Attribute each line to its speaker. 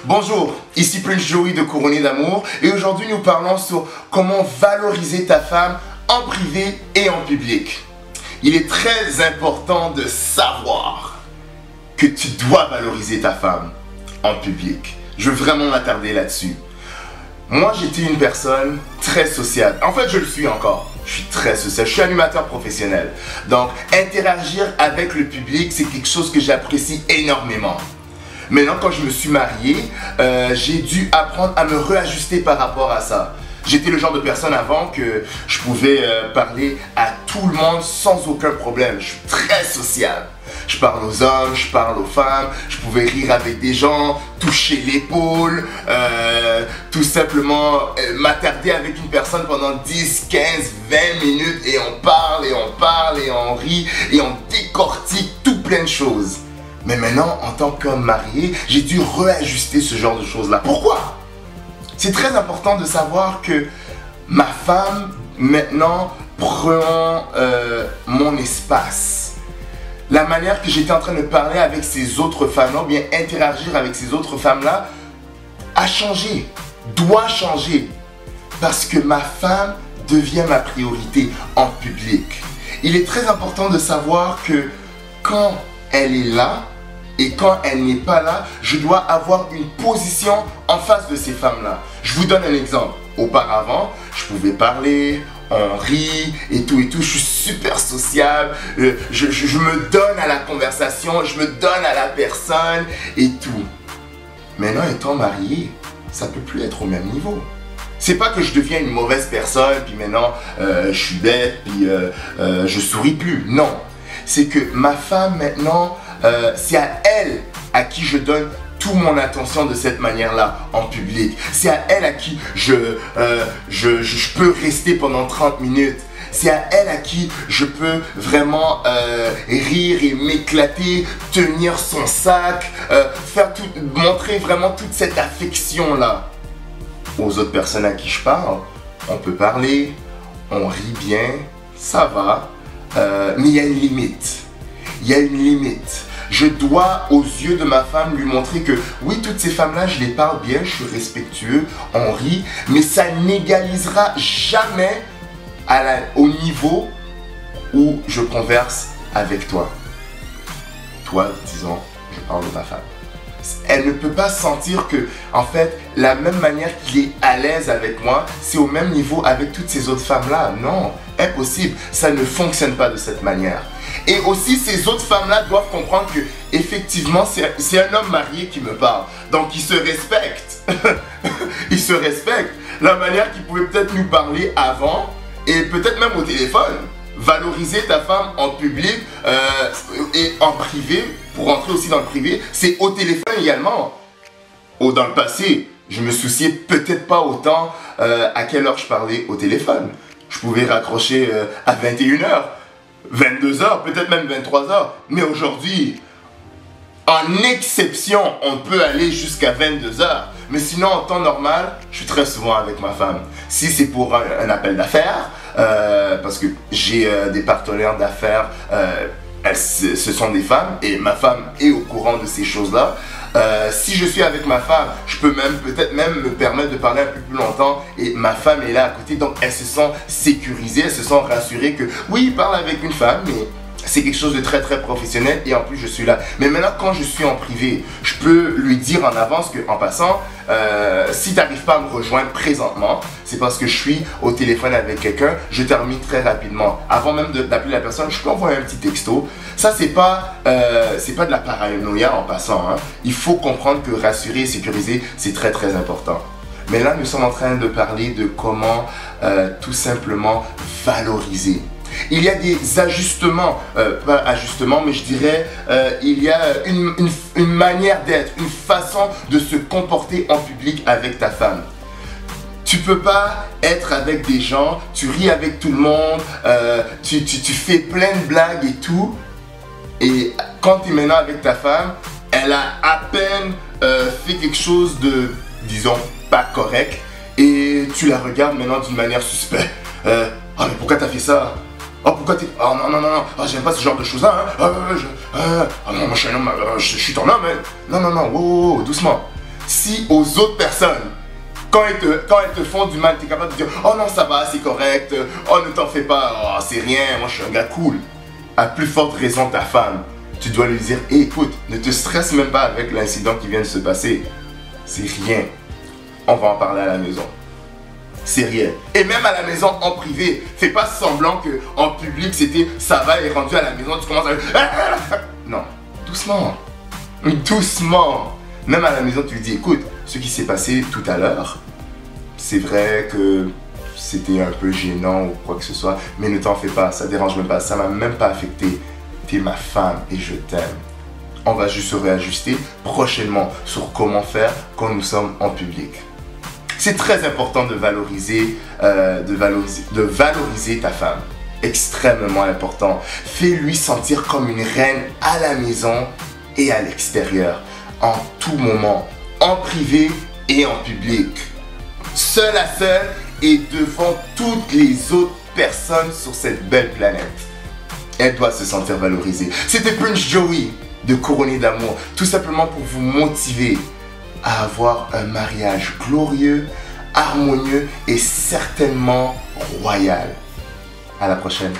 Speaker 1: Bonjour, ici Prince Joey de Couronné d'amour et aujourd'hui nous parlons sur comment valoriser ta femme en privé et en public. Il est très important de savoir que tu dois valoriser ta femme en public. Je veux vraiment m'attarder là-dessus. Moi, j'étais une personne très sociale. En fait, je le suis encore. Je suis très social. Je suis animateur professionnel. Donc, interagir avec le public, c'est quelque chose que j'apprécie énormément. Maintenant, quand je me suis marié, j'ai dû apprendre à me réajuster par rapport à ça. J'étais le genre de personne avant que je pouvais parler à tout le monde sans aucun problème. Je suis très social. Je parle aux hommes, je parle aux femmes, je pouvais rire avec des gens, toucher l'épaule, tout simplement m'attarder avec une personne pendant 10, 15, 20 minutes et on parle et on parle et on rit et on décortique tout plein de choses. Mais maintenant, en tant qu'homme marié, j'ai dû réajuster ce genre de choses-là. Pourquoi? C'est très important de savoir que ma femme, maintenant, prend mon espace. La manière que j'étais en train de parler avec ces autres femmes-là, ou bien interagir avec ces autres femmes-là, a changé, doit changer. Parce que ma femme devient ma priorité en public. Il est très important de savoir que quand elle est là, et quand elle n'est pas là, je dois avoir une position en face de ces femmes-là. Je vous donne un exemple. Auparavant, je pouvais parler, on rit et tout. Je suis super sociable, je me donne à la conversation, je me donne à la personne et tout. Maintenant, étant marié, ça ne peut plus être au même niveau. C'est pas que je deviens une mauvaise personne, puis maintenant, je suis bête, puis je souris plus. Non. C'est que ma femme, maintenant, c'est à elle à qui je donne toute mon attention de cette manière-là, en public. C'est à elle à qui je peux rester pendant 30 minutes. C'est à elle à qui je peux vraiment rire et m'éclater, tenir son sac, montrer vraiment toute cette affection-là. Aux autres personnes à qui je parle, on peut parler, on rit bien, ça va, mais il y a une limite. Il y a une limite. Je dois, aux yeux de ma femme, lui montrer que oui, toutes ces femmes-là, je les parle bien, je suis respectueux, on rit, mais ça n'égalisera jamais au niveau où je converse avec toi. Toi, disons, je parle de ma femme. Elle ne peut pas sentir que, en fait, la même manière qu'il est à l'aise avec moi, c'est au même niveau avec toutes ces autres femmes-là. Non, impossible. Ça ne fonctionne pas de cette manière. Et aussi, ces autres femmes-là doivent comprendre que, effectivement, c'est un homme marié qui me parle. Donc, il se respecte. Il se respecte. La manière qu'il pouvait peut-être nous parler avant, et peut-être même au téléphone. Valoriser ta femme en public et en privé, pour rentrer aussi dans le privé, c'est au téléphone également. Dans le passé, je me souciais peut-être pas autant à quelle heure je parlais au téléphone. Je pouvais raccrocher à 21h, 22h, peut-être même 23h. Mais aujourd'hui, en exception, on peut aller jusqu'à 22h. Mais sinon, en temps normal, je suis très souvent avec ma femme. Si c'est pour un appel d'affaires, parce que j'ai des partenaires d'affaires, ce sont des femmes et ma femme est au courant de ces choses-là. Si je suis avec ma femme, je peux peut-être même me permettre de parler un peu plus longtemps et ma femme est là à côté, donc elles se sont sécurisées, elles se sont rassurées que oui, il parle avec une femme, mais c'est quelque chose de très très professionnel et en plus je suis là. Mais maintenant quand je suis en privé, je peux lui dire en avance qu'en passant, si tu n'arrives pas à me rejoindre présentement, c'est parce que je suis au téléphone avec quelqu'un, je termine très rapidement. Avant même d'appeler la personne, je peux envoyer un petit texto. Ça c'est pas de la paranoïa en passant, hein. Il faut comprendre que rassurer et sécuriser, c'est très très important. Mais là nous sommes en train de parler de comment tout simplement valoriser. Il y a des ajustements, pas ajustements, mais je dirais, il y a une manière d'être, une façon de se comporter en public avec ta femme. Tu peux pas être avec des gens, tu ris avec tout le monde, tu fais plein de blagues et tout, et quand tu es maintenant avec ta femme, elle a à peine fait quelque chose de, disons, pas correct, et tu la regardes maintenant d'une manière suspecte. Ah mais pourquoi t'as fait ça? Oh pourquoi t'es... Oh non, non, non, non, oh, j'aime pas ce genre de choses là, hein. Oh non, moi je suis un homme, je suis ton homme, hein. Non, non, non, wow, doucement. Si aux autres personnes, quand elles te font du mal, tu es capable de dire « Oh non, ça va, c'est correct. Oh, ne t'en fais pas. Oh, c'est rien. Moi, je suis un gars cool. » À plus forte raison, ta femme, tu dois lui dire hey, « Écoute, ne te stresse même pas avec l'incident qui vient de se passer. C'est rien. On va en parler à la maison. » C'est rien. Et même à la maison, en privé, fais pas semblant que en public, c'était « Ça va, et rendu à la maison, tu commences à... » Non, doucement. Doucement. Même à la maison, tu lui dis « Écoute, ce qui s'est passé tout à l'heure, c'est vrai que c'était un peu gênant ou quoi que ce soit, mais ne t'en fais pas, ça dérange même pas, ça m'a même pas affecté. T'es ma femme et je t'aime. On va juste se réajuster prochainement sur comment faire quand nous sommes en public. » C'est très important de valoriser ta femme. Extrêmement important. Fais-lui sentir comme une reine à la maison et à l'extérieur, en tout moment, en privé et en public. Seul à seul et devant toutes les autres personnes sur cette belle planète. Elle doit se sentir valorisée. C'était Prince Joey de Couronné d'amour, tout simplement pour vous motiver à avoir un mariage glorieux, harmonieux et certainement royal. À la prochaine.